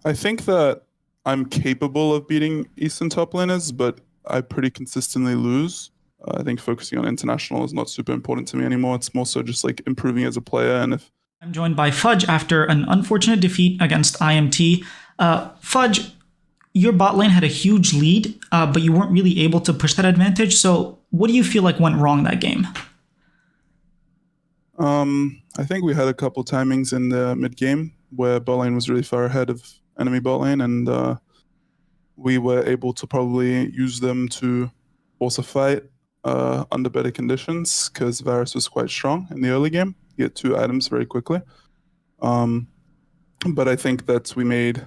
I think that I'm capable of beating Eastern top laners, but I pretty consistently lose. I think focusing on international is not super important to me anymore. It's more so just like improving as a player. And if I'm joined by Fudge after an unfortunate defeat against IMT. Fudge, your bot lane had a huge lead, but you weren't really able to push that advantage. So, what do you feel like went wrong that game? I think we had a couple timings in the mid game where bot lane was really far ahead of enemy bot lane, and we were able to probably use them to force a fight under better conditions because Varus was quite strong in the early game. He had 2 items very quickly. But I think that we made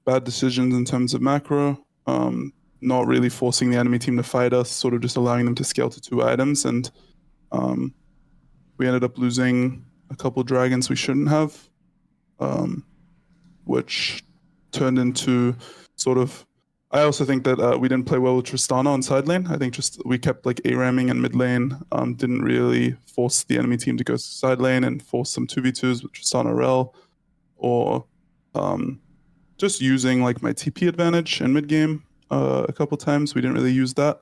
bad decisions in terms of macro, not really forcing the enemy team to fight us, sort of just allowing them to scale to 2 items. And we ended up losing a couple dragons we shouldn't have, which turned into sort of. I also think that we didn't play well with Tristana on side lane. I think just we kept like A-ramming in mid lane, didn't really force the enemy team to go side lane and force some 2v2s with Tristana Rel, or just using like my TP advantage in mid game a couple times. We didn't really use that.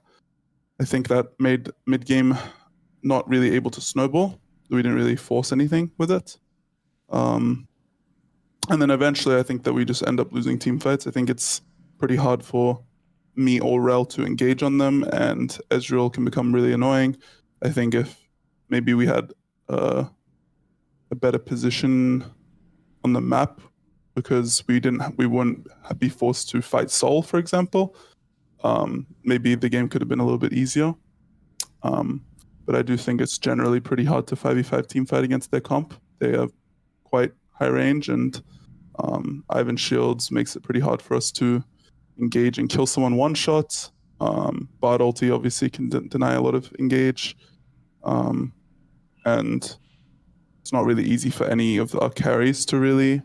I think that made mid game not really able to snowball. We didn't really force anything with it. And then eventually, I think that we just end up losing team fights. I think it's pretty hard for me or Rel to engage on them, and Ezreal can become really annoying. I think if maybe we had a better position on the map, because we wouldn't be forced to fight Sol, for example, maybe the game could have been a little bit easier. But I do think it's generally pretty hard to 5v5 team fight against their comp. They have quite high range, and Ivan Shields makes it pretty hard for us to engage and kill someone one shot. Bot ulti obviously can deny a lot of engage. And it's not really easy for any of our carries to really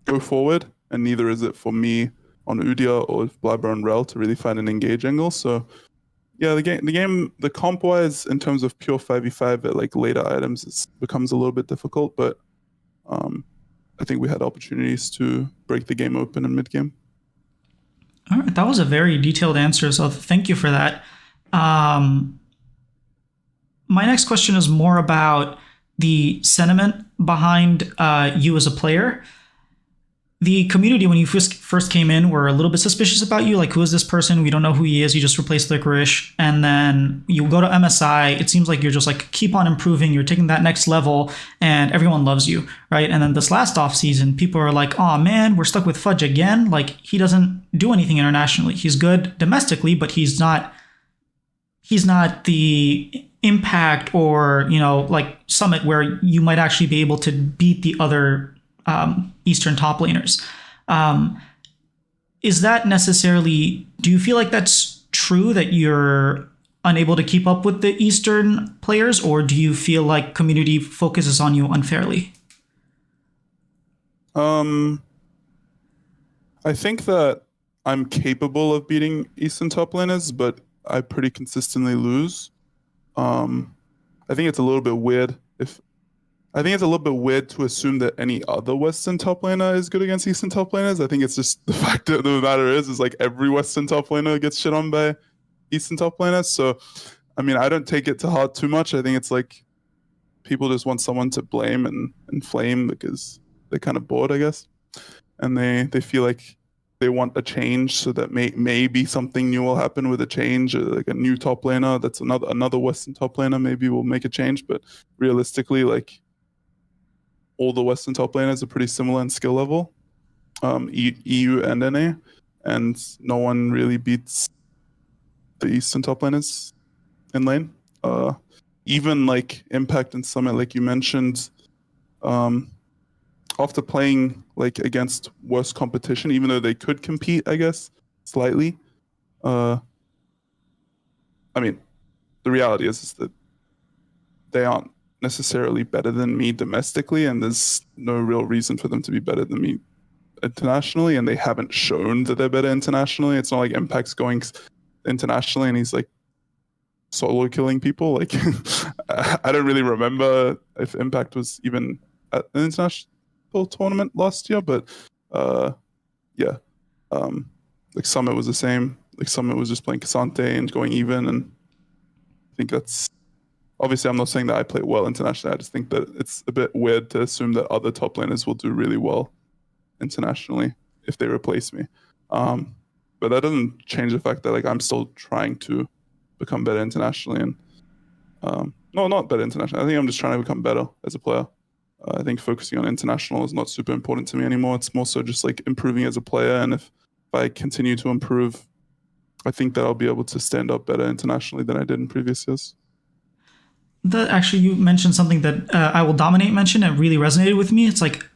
go forward, and neither is it for me on Udia or Blabber and Rel to really find an engage angle. So yeah, the comp wise in terms of pure 5v5 at like later items becomes a little bit difficult, but I think we had opportunities to break the game open in mid game. All right, that was a very detailed answer, so thank you for that. My next question is more about the sentiment behind you as a player. The community, when you first came in, were a little bit suspicious about you. Like, who is this person? We don't know who he is. You just replaced Licorice. And then you go to MSI. It seems like you're just like, keep on improving. You're taking that next level and everyone loves you, right? And then this last off season, people are like, oh man, we're stuck with Fudge again. Like, he doesn't do anything internationally. He's good domestically, but he's not the impact or, like Summit where you might actually be able to beat the other Eastern top laners. Is that necessarily, do you feel like that's true that you're unable to keep up with the Eastern players, or do you feel like community focuses on you unfairly? I think that I'm capable of beating Eastern top laners, but I pretty consistently lose. I think it's a little bit weird to assume that any other Western top laner is good against Eastern top laners. I think it's just the fact of the matter is like every Western top laner gets shit on by Eastern top laners. So, I mean, I don't take it to heart too much. I think it's like people just want someone to blame and flame because they're kind of bored, I guess. And they feel like they want a change so that maybe something new will happen with a change, or like a new top laner that's another Western top laner maybe will make a change. But realistically, like all the Western top laners are pretty similar in skill level, EU and NA, and no one really beats the Eastern top laners in lane. Even like Impact and Summit, like you mentioned, after playing like against worse competition, even though they could compete, I guess, slightly. I mean, the reality is that they aren't necessarily better than me domestically, and there's no real reason for them to be better than me internationally, and they haven't shown that they're better internationally. It's not like Impact's going internationally and he's like solo killing people. Like, I don't really remember if Impact was even at an or tournament last year, but yeah, like Summit was the same. Like Summit was just playing Cassante and going even, and I think that's obviously I'm not saying that I play well internationally. I just think that it's a bit weird to assume that other top laners will do really well internationally if they replace me. But that doesn't change the fact that like I'm still trying to become better internationally, and no, not better internationally. I think I'm just trying to become better as a player. I think focusing on international is not super important to me anymore. It's more so just like improving as a player, and if I continue to improve, I think that I'll be able to stand up better internationally than I did in previous years. Actually, you mentioned something that I Will Dominate mentioned and really resonated with me. It's like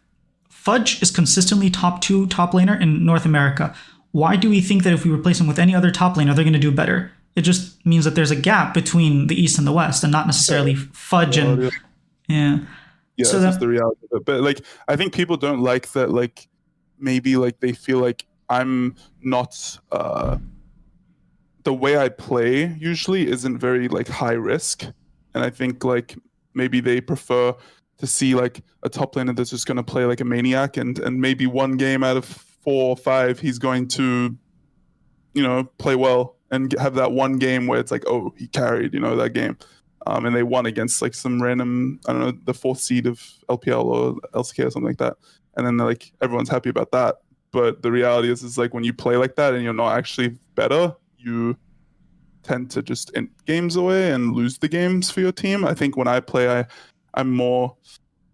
Fudge is consistently top 2 top laner in North America. Why do we think that if we replace him with any other top laner, they're going to do better? It just means that there's a gap between the East and the West, and not necessarily Fudge and yeah. Yeah, So that's the reality of it. But like, I think people don't like that. Like, maybe like they feel like I'm not. The way I play usually isn't very like high risk, and I think like maybe they prefer to see like a top laner that's just going to play like a maniac, and maybe one game out of 4 or 5 he's going to, you know, play well and have that one game where it's like, oh, he carried, you know, that game. And they won against like some random, I don't know, the 4th seed of LPL or LCK or something like that. And then like everyone's happy about that. But the reality is like when you play like that and you're not actually better, you tend to just end games away and lose the games for your team. I think when I play, I'm more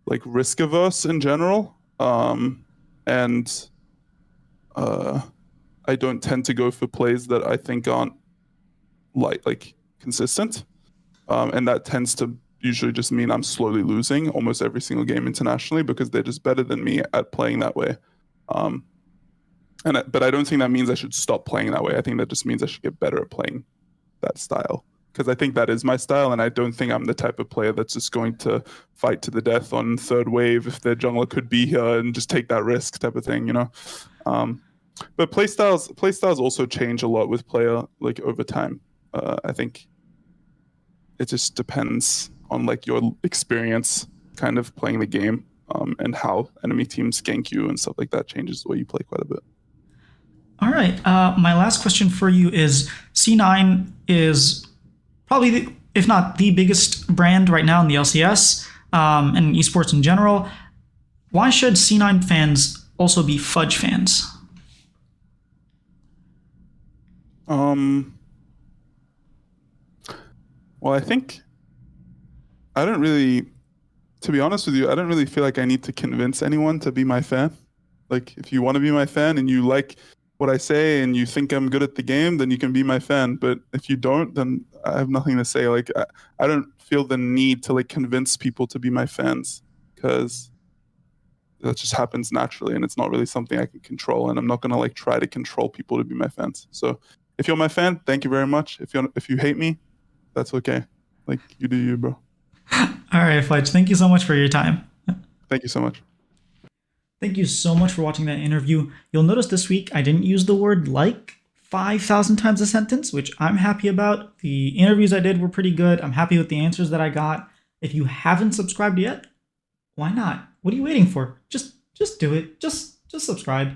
like risk averse in general. And I don't tend to go for plays that I think aren't like consistent. And that tends to usually just mean I'm slowly losing almost every single game internationally because they're just better than me at playing that way. But I don't think that means I should stop playing that way. I think that just means I should get better at playing that style, because I think that is my style, and I don't think I'm the type of player that's just going to fight to the death on 3rd wave if their jungler could be here and just take that risk type of thing, you know. But playstyles also change a lot with player like over time. I think it just depends on like your experience kind of playing the game, and how enemy teams gank you and stuff like that changes the way you play quite a bit. All right. My last question for you is C9 is probably, if not the biggest brand right now in the LCS and esports in general. Why should C9 fans also be Fudge fans? Well, I think I don't really, to be honest with you, I don't really feel like I need to convince anyone to be my fan. Like, if you want to be my fan and you like what I say and you think I'm good at the game, then you can be my fan. But if you don't, then I have nothing to say. Like, I don't feel the need to like convince people to be my fans, because that just happens naturally and it's not really something I can control. And I'm not gonna like try to control people to be my fans. So if you're my fan, thank you very much. If you hate me, that's okay. Like, you do you, bro. All right, Fudge. Thank you so much for your time. Thank you so much. Thank you so much for watching that interview. You'll notice this week I didn't use the word like 5,000 times a sentence, which I'm happy about. The interviews I did were pretty good. I'm happy with the answers that I got. If you haven't subscribed yet, why not? What are you waiting for? Just do it. Just subscribe.